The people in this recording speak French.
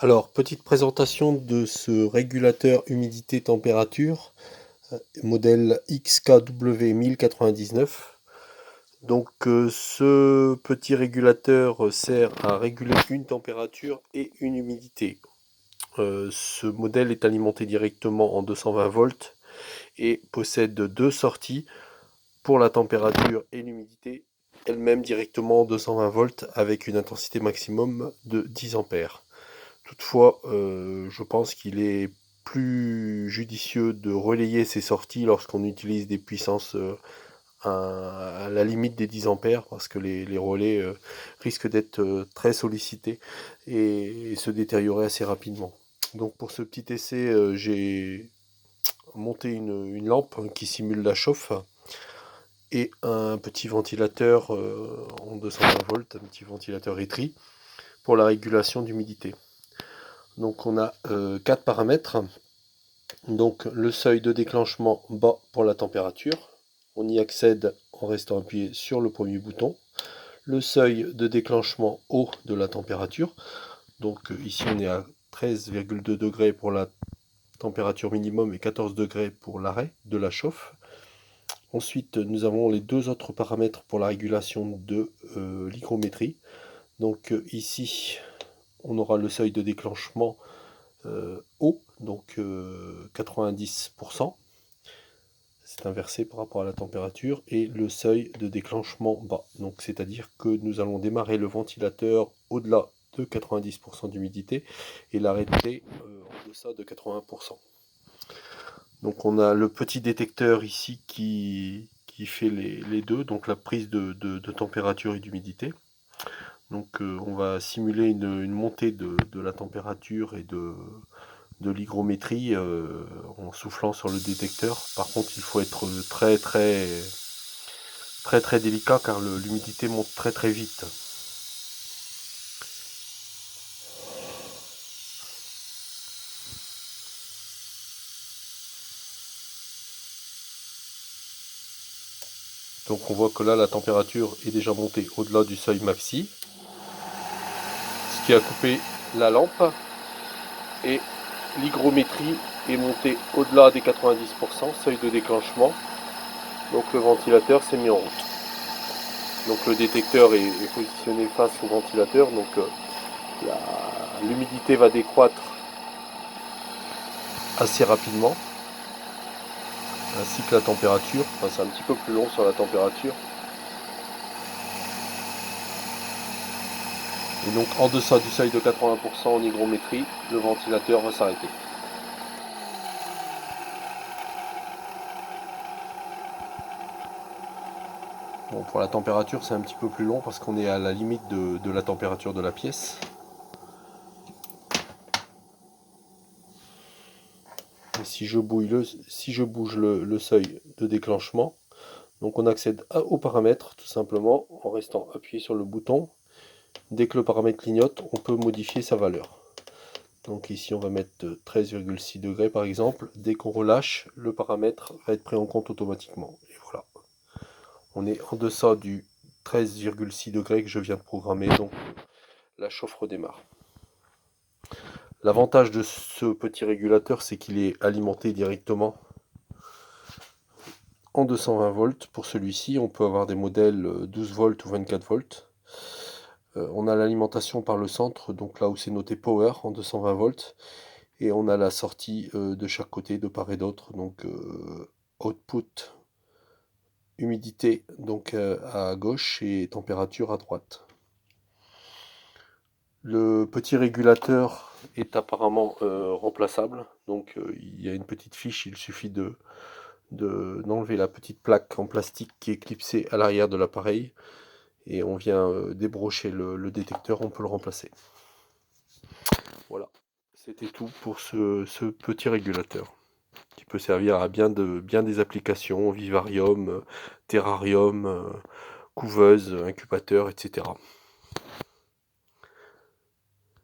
Alors, petite présentation de ce régulateur humidité-température, modèle XKW 1099. Donc, ce petit régulateur sert à réguler une température et une humidité. Ce modèle est alimenté directement en 220 volts et possède deux sorties pour la température et l'humidité, elle-même directement en 220 volts avec une intensité maximum de 10 ampères. Toutefois, je pense qu'il est plus judicieux de relayer ces sorties lorsqu'on utilise des puissances à la limite des 10 ampères parce que les relais risquent d'être très sollicités et se détériorer assez rapidement. Donc pour ce petit essai, j'ai monté une lampe qui simule la chauffe et un petit ventilateur en 220 volts, un petit ventilateur étris pour la régulation d'humidité. Donc on a 4 paramètres. Donc le seuil de déclenchement bas pour la température. On y accède en restant appuyé sur le premier bouton. Le seuil de déclenchement haut de la température. Donc ici on est à 13,2 degrés pour la température minimum et 14 degrés pour l'arrêt de la chauffe. Ensuite nous avons les deux autres paramètres pour la régulation de l'hygrométrie. Donc ici on aura le seuil de déclenchement haut, donc 90%, c'est inversé par rapport à la température, et le seuil de déclenchement bas, donc c'est-à-dire que nous allons démarrer le ventilateur au-delà de 90% d'humidité et l'arrêter en deçà de 80%. Donc on a le petit détecteur ici qui fait les deux, donc la prise de température et d'humidité. Donc on va simuler une montée de la température et de l'hygrométrie en soufflant sur le détecteur. Par contre, il faut être très délicat car l'humidité monte très vite. Donc on voit que là la température est déjà montée au-delà du seuil maxi, ce qui a coupé la lampe, et l'hygrométrie est montée au-delà des 90%, seuil de déclenchement. Donc le ventilateur s'est mis en route. Donc le détecteur est positionné face au ventilateur, donc l'humidité va décroître assez rapidement, ainsi que la température. Enfin, c'est un petit peu plus long sur la température. Et donc en deçà du seuil de 80% en hygrométrie, le ventilateur va s'arrêter. Bon, pour la température, c'est un petit peu plus long parce qu'on est à la limite de la température de la pièce. Et si je bouge le seuil de déclenchement, donc on accède aux paramètres tout simplement en restant appuyé sur le bouton. Dès que le paramètre clignote, on peut modifier sa valeur. Donc ici on va mettre 13,6 degrés par exemple. Dès qu'on relâche, le paramètre va être pris en compte automatiquement. Et voilà. On est en deçà du 13,6 degrés que je viens de programmer, donc la chauffe redémarre. L'avantage de ce petit régulateur, c'est qu'il est alimenté directement en 220 volts. Pour celui-ci, on peut avoir des modèles 12 volts ou 24 volts. On a l'alimentation par le centre, donc là où c'est noté Power en 220 volts. Et on a la sortie de chaque côté, de part et d'autre, donc output, humidité donc à gauche et température à droite. Le petit régulateur est apparemment remplaçable, donc il y a une petite fiche, il suffit d'enlever la petite plaque en plastique qui est clipsée à l'arrière de l'appareil et on vient débrocher le détecteur, on peut le remplacer. Voilà, c'était tout pour ce petit régulateur qui peut servir à bien des applications, vivarium, terrarium, couveuse, incubateur, etc.